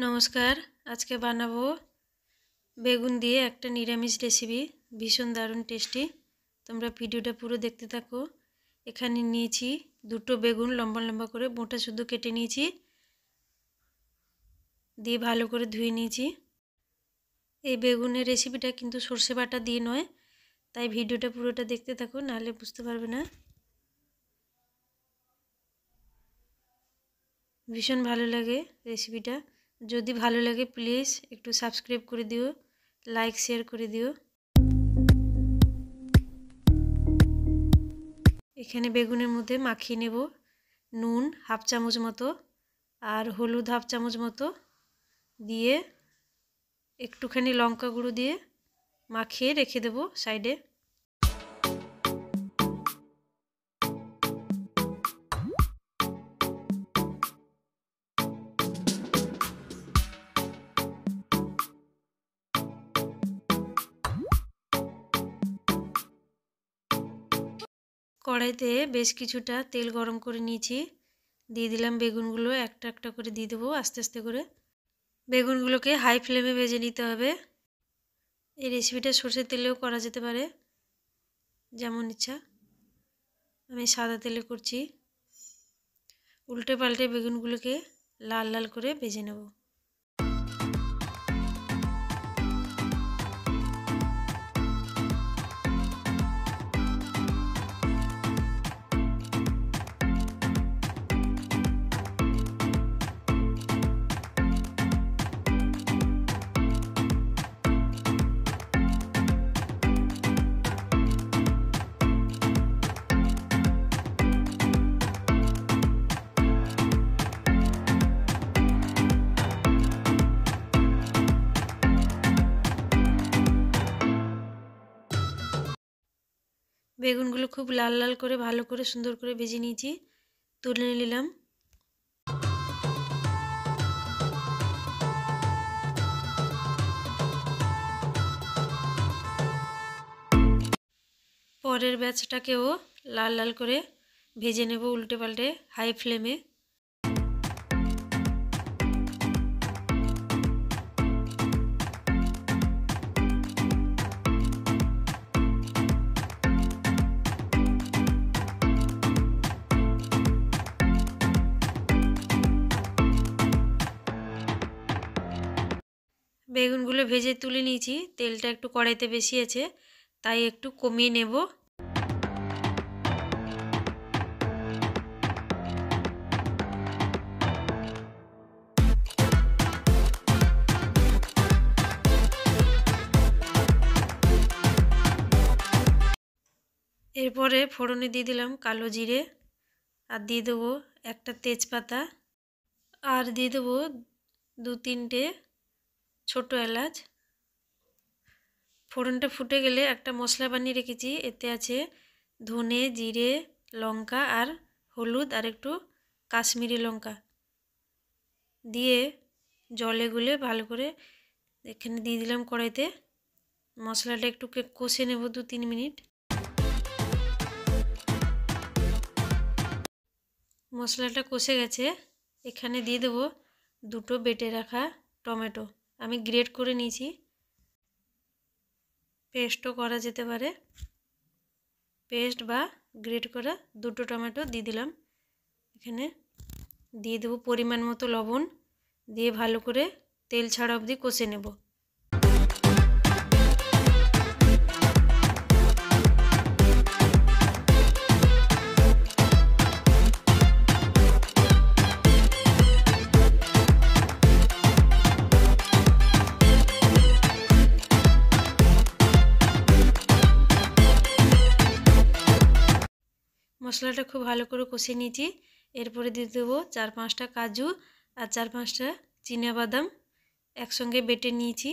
নমস্কার। আজকে বানাবো বেগুন দিয়ে একটা নিরামিষ রেসিপি, ভীষণ দারুণ টেস্টি। তোমরা ভিডিওটা পুরো দেখতে থাকো। এখানে নিয়েছি দুটো বেগুন, লম্বা লম্বা করে মোটা শুদ্ধ কেটে নিয়েছি, দিয়ে ভালো করে ধুয়ে নিয়েছি। এই বেগুনের রেসিপিটা কিন্তু সর্ষে বাটা দিয়ে নয়, তাই ভিডিওটা পুরোটা দেখতে থাকো, নাহলে বুঝতে পারবে না। ভীষণ ভালো লাগে রেসিপিটা। যদি ভালো লাগে প্লিজ একটু সাবস্ক্রাইব করে দিও, লাইক শেয়ার করে দিও। এখানে বেগুনের মধ্যে মাখিয়ে নেব নুন হাফ চামচ মতো আর হলুদ হাফ চামচ মতো দিয়ে একটুখানি লঙ্কা গুঁড়ো দিয়ে মাখিয়ে রেখে দেব সাইডে। কড়াইতে বেশ কিছুটা তেল গরম করে নিয়েছি, দিয়ে দিলাম বেগুনগুলো, একটা একটা করে দিয়ে দেবো আস্তে আস্তে করে। বেগুনগুলোকে হাই ফ্লেমে ভেজে নিতে হবে। এই রেসিপিটা সরষের তেলেও করা যেতে পারে, যেমন ইচ্ছা। আমি সাদা তেলে করছি। উল্টে পাল্টে বেগুনগুলোকে লাল লাল করে ভেজে নেব। বেগুনগুলো খুব লাল লাল করে ভালো করে সুন্দর করে ভেজে নিয়েছি, তুলে নিলাম। পরের ব্যাচটাকেও লাল লাল করে ভেজে নেব উল্টে পাল্টে হাই ফ্লেমে। বেগুনগুলো ভেজে তুলে নিয়েছি, তেলটা একটু কড়াইতে বেশি আছে, তাই একটু কমিয়ে নেব। এরপরে ফোড়নে দিয়ে দিলাম কালো জিরে, আর দিয়ে দেবো একটা তেজপাতা, আর দিয়ে দেবো 2-3টে ছোট এলাচ। ফোড়নটা ফুটে গেলে একটা মশলা বানিয়ে রেখেছি, এতে আছে ধনে, জিরে, লঙ্কা আর হলুদ আর একটু কাশ্মীরি লঙ্কা, দিয়ে জলে গুলে ভালো করে এখানে দিয়ে দিলাম কড়াইতে। মশলাটা একটু কষে নেব 2-3 মিনিট। মশলাটা কষে গেছে, এখানে দিয়ে দেবো দুটো বেটে রাখা টমেটো। আমি গ্রেট করে নিয়েছি, পেস্টও করা যেতে পারে। পেস্ট বা গ্রেট করা দুটো টমেটো দিয়ে দিলাম। এখানে দিয়ে দেবো পরিমাণ মতো লবণ, দিয়ে ভালো করে তেল ছাড়া অবধি কষে নেব। মশলাটা খুব ভালো করে কষে নিয়েছি। এরপরে দিয়ে দেবো 4-5টা কাজু আর 4-5টা চিনাবাদাম একসঙ্গে বেটে নিয়েছি,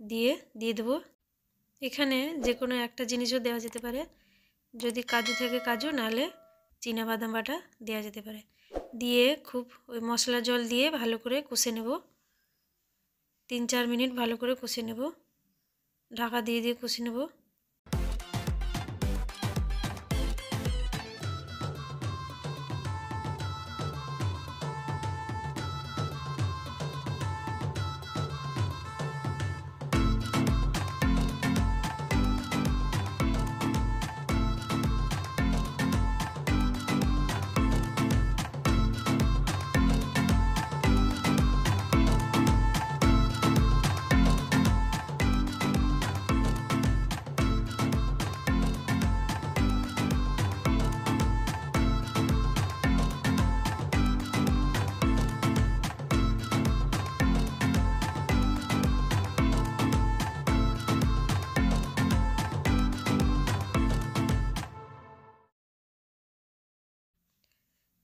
দিয়ে দেবো। এখানে যে কোনো একটা জিনিসও দেওয়া যেতে পারে, যদি কাজু থাকে কাজু, নাহলে চিনাবাদাম বাটা দেওয়া যেতে পারে। দিয়ে খুব ওই মশলা জল দিয়ে ভালো করে কষে নেব। 3-4 মিনিট ভালো করে কষে নেব, ঢাকা দিয়ে কষে নেব।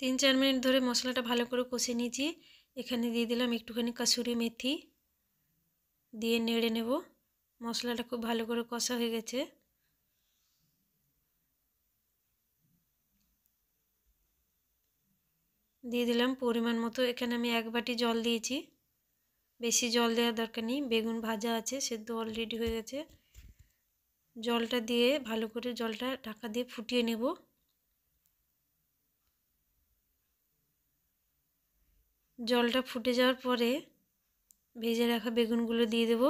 3-4 মিনিট ধরে মশলাটা ভালো করে কষে নিয়েছি। এখানে দিয়ে দিলাম একটুখানি কাসুরি মেথি, দিয়ে নেড়ে নেব। মশলাটা খুব ভালো করে কষা হয়ে গেছে। দিয়ে দিলাম পরিমাণ মতো, এখানে আমি 1 বাটি জল দিয়েছি। বেশি জল দেওয়ার দরকার নেই, বেগুন ভাজা আছে, সেদ্ধ অলরেডি হয়ে গেছে। জলটা দিয়ে ভালো করে জলটা ঢাকা দিয়ে ফুটিয়ে নেব। জলটা ফুটে যাওয়ার পরে ভেজে রাখা বেগুনগুলো দিয়ে দেব।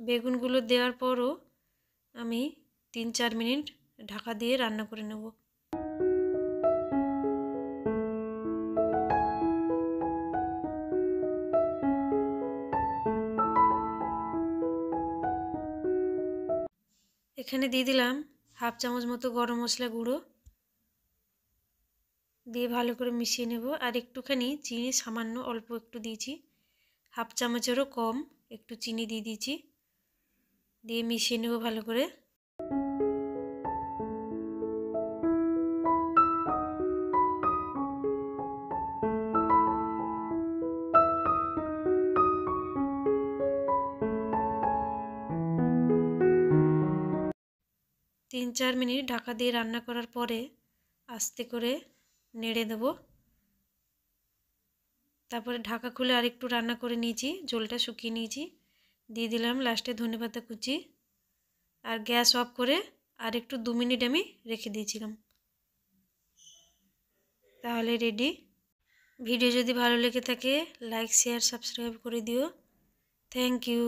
বেগুনগুলো দেওয়ার পরও আমি 3-4 মিনিট ঢাকা দিয়ে রান্না করে নেব। এখানে দিয়ে দিলাম 1/2 চামচ মতো গরম মশলা গুঁড়ো, দিয়ে ভালো করে মিশিয়ে নেব। আর একটুখানি চিনি সামান্য অল্প একটু দিয়েছি, 1/2 চামচেরও কম একটু চিনি দিয়ে দিয়েছি, দিয়ে মিশিয়ে নেব ভালো করে। তিন 4 মিনিট ঢাকা দিয়ে রান্না করার পরে আস্তে করে নেড়ে দেব। তারপরে ঢাকা খুলে আরেকটু রান্না করে নিয়েছি, ঝোলটা শুকিয়ে নিয়েছি। দিয়ে দিলাম লাস্টে ধনেপাতা কুচি, আর গ্যাস অফ করে আর একটু 2 মিনিট আমি রেখে দিয়েছিলাম। তাহলে রেডি। ভিডিও যদি ভালো লেগে থাকে লাইক শেয়ার সাবস্ক্রাইব করে দিও। Thank you.